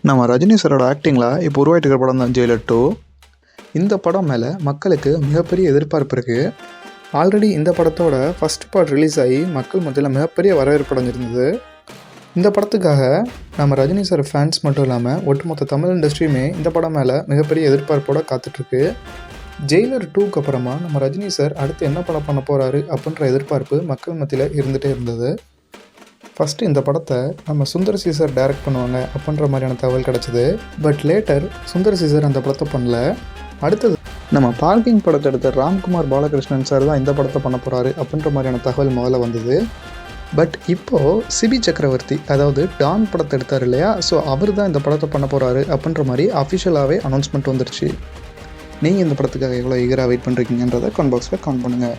நம்ம ரஜினி சாரோட ஆக்டிங்கில் இப்போ உருவாகிட்டு இருக்கிற படம் தான் ஜெயிலர் 2. இந்த படம் மேலே மக்களுக்கு மிகப்பெரிய எதிர்பார்ப்பு இருக்குது. ஆல்ரெடி இந்த படத்தோட ஃபஸ்ட் பார்ட் ரிலீஸ் ஆகி மக்கள் மத்தியில் மிகப்பெரிய வரவேற்பு அடைஞ்சிருந்தது. இந்த படத்துக்காக நம்ம ரஜினி சார் ஃபேன்ஸ் மட்டும் இல்லாமல் ஒட்டுமொத்த தமிழ் இண்டஸ்ட்ரியுமே இந்த படம் மேலே மிகப்பெரிய எதிர்பார்ப்போடு காத்துட்ருக்கு. ஜெயிலர் 2க்கு அப்புறமா நம்ம ரஜினி சார் அடுத்து என்ன படம் பண்ண போகிறாரு அப்படின்ற எதிர்பார்ப்பு மக்கள் மத்தியில் இருந்துகிட்டே இருந்தது. ஃபஸ்ட்டு இந்த படத்தை நம்ம சுந்தர் சி சார் டைரக்ட் பண்ணுவாங்க அப்படின்ற மாதிரியான தகவல் கிடச்சிது. But later Sundar C sir அந்த படத்தை பண்ணல. அடுத்தது நம்ம பார்க்கிங் படத்தை எடுத்த ராம்குமார் பாலகிருஷ்ணன் சார் தான் இந்த படத்தை பண்ண போகிறாரு அப்படின்ற மாதிரியான தகவல் முதல்ல வந்தது. பட் இப்போது சிபி சக்கரவர்த்தி, அதாவது டான் படத்தை எடுத்தார் இல்லையா, ஸோ அவர் தான் இந்த படத்தை பண்ண போகிறாரு அப்படின்ற மாதிரி அஃபிஷியலாகவே அனௌன்ஸ்மெண்ட் வந்துருச்சு. நீங்கள் இந்த படத்துக்காக எவ்வளோ ஈகராக வெயிட் பண்ணுறீங்கன்றதை கமெண்ட் பாக்ஸில் கமெண்ட் பண்ணுங்கள்.